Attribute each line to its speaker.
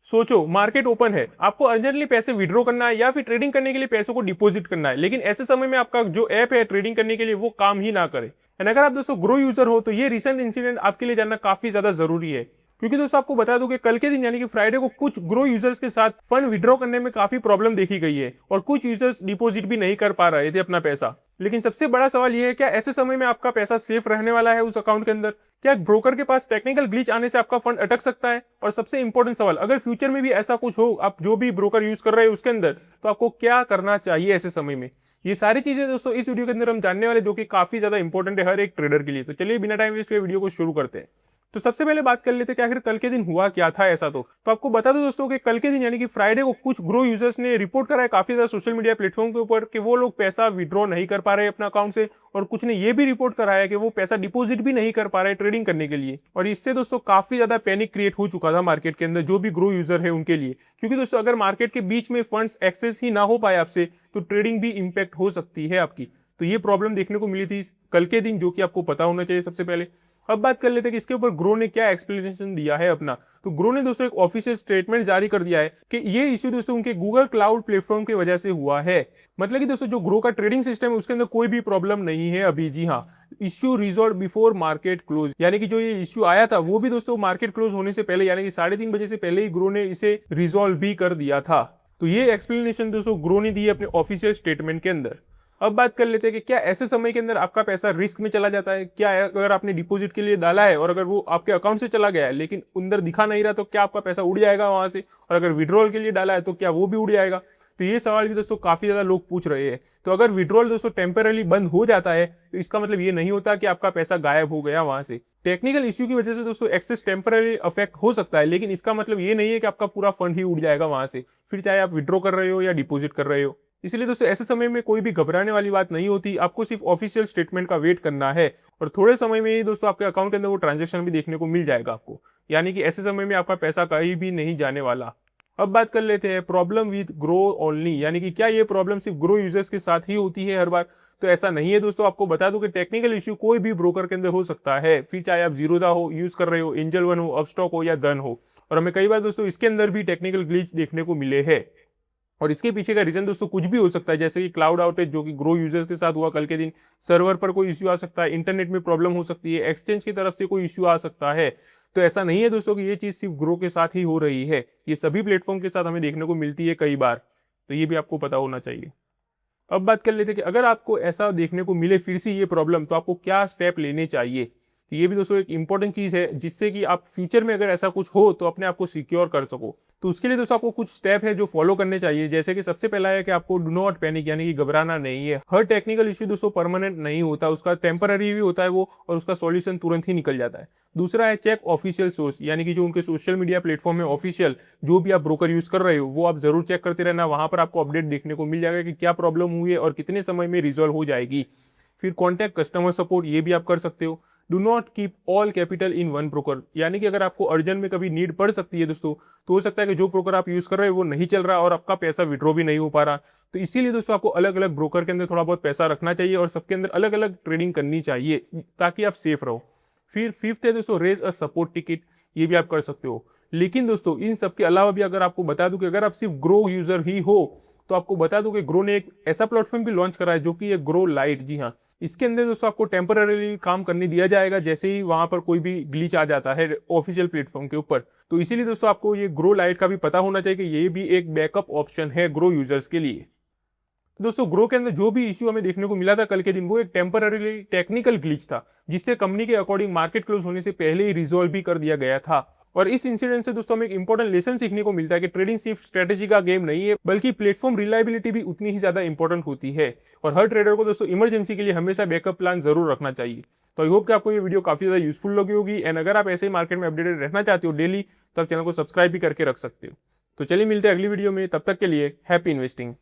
Speaker 1: सोचो market open है, आपको अर्जेंटली पैसे विड्रॉ करना है या फिर ट्रेडिंग करने के लिए पैसों को डिपॉजिट करना है, लेकिन ऐसे समय में आपका जो ऐप है ट्रेडिंग करने के लिए वो काम ही ना करे। एंड अगर आप दोस्तों ग्रो यूजर हो तो ये रिसेंट इंसिडेंट आपके लिए जानना काफी ज्यादा जरूरी है, क्योंकि दोस्तों आपको बता दूं कि कल के दिन यानी कि फ्राइडे को कुछ ग्रो यूजर्स के साथ फंड विड्रॉ करने में काफी प्रॉब्लम देखी गई है और कुछ यूजर्स डिपॉजिट भी नहीं कर पा रहे थे अपना पैसा। लेकिन सबसे बड़ा सवाल यह है, क्या ऐसे समय में आपका पैसा सेफ रहने वाला है उस अकाउंट के अंदर? क्या ब्रोकर के पास टेक्निकल ग्लिच आने से आपका फंड अटक सकता है? और सबसे इंपॉर्टेंट सवाल, अगर फ्यूचर में भी ऐसा कुछ हो, आप जो भी ब्रोकर यूज कर रहे हैं उसके अंदर, तो आपको क्या करना चाहिए ऐसे समय में? ये सारी चीजें दोस्तों इस वीडियो के अंदर हम जानने वाले, जो कि काफी ज्यादा इंपॉर्टेंट है हर एक ट्रेडर के लिए। तो चलिए बिना टाइम वेस्ट किए वीडियो को शुरू करते हैं। तो सबसे पहले बात कर लेते हैं कि आखिर कल के दिन हुआ क्या था ऐसा। तो आपको बता दो दोस्तों कि कल के दिन यानी कि फ्राइडे को कुछ ग्रो यूजर्स ने रिपोर्ट करा है काफी ज्यादा सोशल मीडिया प्लेटफॉर्म के ऊपर कि वो लोग पैसा विड्रॉ नहीं कर पा रहे अपना अकाउंट से, और कुछ ने ये भी रिपोर्ट कराया कि वो पैसा डिपॉजिट भी नहीं कर पा रहे ट्रेडिंग करने के लिए। और इससे दोस्तों काफी ज्यादा पैनिक क्रिएट हो चुका था मार्केट के अंदर जो भी ग्रो यूजर है उनके लिए, क्योंकि दोस्तों अगर मार्केट के बीच में फंड्स एक्सेस ही ना हो पाए आपसे तो ट्रेडिंग भी इंपैक्ट हो सकती है आपकी। तो ये प्रॉब्लम देखने को मिली थी कल के दिन, जो कि आपको पता होना चाहिए सबसे पहले। अब बात कर लेते हैं कि इसके ऊपर ग्रो ने क्या एक्सप्लेनेशन दिया है अपना। तो ग्रो ने दोस्तों एक ऑफिशियल स्टेटमेंट जारी कर दिया है कि ये इश्यू दोस्तों उनके गूगल क्लाउड प्लेटफॉर्म की वजह से हुआ है। मतलब कि दोस्तों जो ग्रो का ट्रेडिंग सिस्टम है उसके अंदर कोई भी प्रॉब्लम नहीं है अभी। जी हाँ, issue resolve before market close, यानी कि जो ये इश्यू आया था वो भी दोस्तों मार्केट क्लोज होने से पहले यानी कि 3:30 बजे से पहले ही ग्रो ने इसे रिजॉल्व भी कर दिया था। तो ये एक्सप्लेनेशन दोस्तों ग्रो ने दी है अपने ऑफिशियल स्टेटमेंट के अंदर। अब बात कर लेते हैं कि क्या ऐसे समय के अंदर आपका पैसा रिस्क में चला जाता है? क्या अगर आपने डिपॉजिट के लिए डाला है और अगर वो आपके अकाउंट से चला गया है लेकिन अंदर दिखा नहीं रहा, तो क्या आपका पैसा उड़ जाएगा वहां से? और अगर विड्रॉल के लिए डाला है तो क्या वो भी उड़ जाएगा? तो ये सवाल भी दोस्तों काफी ज्यादा लोग पूछ रहे हैं। तो अगर विड्रॉल दोस्तों टेम्पररी बंद हो जाता है तो इसका मतलब ये नहीं होता कि आपका पैसा गायब हो गया वहां से। टेक्निकल इश्यू की वजह से दोस्तों एक्सेस टेम्पररी अफेक्ट हो सकता है, लेकिन इसका मतलब ये नहीं है कि आपका पूरा फंड ही उड़ जाएगा वहां से, फिर चाहे आप विड्रॉ कर रहे हो या डिपॉजिट कर रहे हो। इसलिए दोस्तों ऐसे समय में कोई भी घबराने वाली बात नहीं होती, आपको सिर्फ ऑफिशियल स्टेटमेंट का वेट करना है और थोड़े समय में ही दोस्तों आपके अकाउंट के अंदर वो ट्रांजेक्शन भी देखने को मिल जाएगा आपको। यानी कि ऐसे समय में आपका पैसा कहीं भी नहीं जाने वाला। अब बात कर लेते हैं प्रॉब्लम विद ग्रो ओनली, यानी कि क्या ये प्रॉब्लम सिर्फ ग्रो यूजर्स के साथ ही होती है हर बार? तो ऐसा नहीं है दोस्तों। आपको बता दूं कि टेक्निकल इश्यू कोई भी ब्रोकर के अंदर हो सकता है, फिर चाहे आप जीरोधा हो यूज कर रहे हो, एंजल वन हो, अपस्टॉक हो या धन हो। और हमें कई बार दोस्तों इसके अंदर भी टेक्निकल ग्लिच देखने को मिले हैं। और इसके पीछे का रीजन दोस्तों कुछ भी हो सकता है, जैसे कि क्लाउड आउटेज जो कि ग्रो यूजर्स के साथ हुआ कल के दिन, सर्वर पर कोई इश्यू आ सकता है, इंटरनेट में प्रॉब्लम हो सकती है, एक्सचेंज की तरफ से कोई इश्यू आ सकता है। तो ऐसा नहीं है दोस्तों कि ये चीज सिर्फ ग्रो के साथ ही हो रही है, ये सभी प्लेटफॉर्म के साथ हमें देखने को मिलती है कई बार। तो ये भी आपको पता होना चाहिए। अब बात कर लेते हैं कि अगर आपको ऐसा देखने को मिले फिर से ये प्रॉब्लम, तो आपको क्या स्टेप लेने चाहिए। तो ये भी दोस्तों एक इंपॉर्टेंट चीज है जिससे कि आप फ्यूचर में अगर ऐसा कुछ हो तो अपने आप को सिक्योर कर सको। तो उसके लिए दोस्तों आपको कुछ स्टेप है जो फॉलो करने चाहिए। जैसे कि सबसे पहला है कि आपको डू नॉट पैनिक, यानी कि घबराना नहीं है। हर टेक्निकल इश्यू दोस्तों परमानेंट नहीं होता, उसका टेम्पररी भी होता है वो, और उसका सॉल्यूशन तुरंत ही निकल जाता है। दूसरा है चेक ऑफिशियल सोर्स, यानी कि जो उनके सोशल मीडिया प्लेटफॉर्म है ऑफिशियल, जो भी आप ब्रोकर यूज कर रहे हो वो आप जरूर चेक करते रहना। वहां पर आपको अपडेट देखने को मिल जाएगा कि क्या प्रॉब्लम हुई है और कितने समय में रिजॉल्व हो जाएगी। फिर कॉन्टैक्ट कस्टमर सपोर्ट, ये भी आप कर सकते हो। Do not keep all capital in one broker, यानी कि अगर आपको अर्जेंट में कभी नीड पड़ सकती है दोस्तों, तो हो सकता है कि जो ब्रोकर आप यूज कर रहे हो वो नहीं चल रहा और आपका पैसा विड्रॉ भी नहीं हो पा रहा। तो इसीलिए दोस्तों आपको अलग अलग ब्रोकर के अंदर थोड़ा बहुत पैसा रखना चाहिए और सबके अंदर अलग अलग ट्रेडिंग करनी चाहिए ताकि आप सेफ रहो। फिर फिफ्थ है दोस्तों रेज अ सपोर्ट टिकट, ये भी आप कर सकते हो। लेकिन दोस्तों इन सब के अलावा भी अगर आपको बता दूं कि अगर आप सिर्फ ग्रो यूजर ही हो, तो आपको बता दूं कि ग्रो ने एक ऐसा प्लेटफॉर्म भी लॉन्च करा है जो कि है ग्रो लाइट। जी हाँ, इसके अंदर दोस्तों आपको टेम्पररीली काम करने दिया जाएगा जैसे ही वहां पर कोई भी ग्लिच आ जाता है ऑफिशियल प्लेटफॉर्म के ऊपर। तो इसीलिए दोस्तों आपको ये ग्रो लाइट का भी पता होना चाहिए कि ये भी एक बैकअप ऑप्शन है ग्रो यूजर्स के लिए। तो दोस्तों ग्रो के अंदर जो भी इश्यू हमें देखने को मिला था कल के दिन, वो एक टेम्पररीली टेक्निकल ग्लिच था जिससे कंपनी के अकॉर्डिंग मार्केट क्लोज होने से पहले ही रिजॉल्व भी कर दिया गया था। और इस इंसिडेंट से दोस्तों हमें एक इंपॉर्टेंट लेसन सीखने को मिलता है कि ट्रेडिंग सिर्फ स्ट्रेटेजी का गेम नहीं है, बल्कि प्लेटफॉर्म रिलायबिलिटी भी उतनी ही ज्यादा इंपॉर्टेंट होती है। और हर ट्रेडर को दोस्तों इमरजेंसी के लिए हमेशा बैकअप प्लान जरूर रखना चाहिए। तो आई होप कि आपको ये वीडियो काफी ज्यादा यूजफुल लगी होगी। एंड अगर आप ऐसे ही मार्केट में अपडेटेड रहना चाहते हो डेली, तो आप चैनल को सब्सक्राइब भी करके रख सकते हो। तो चलिए मिलते हैं अगली वीडियो में, तब तक के लिए हैप्पी इन्वेस्टिंग।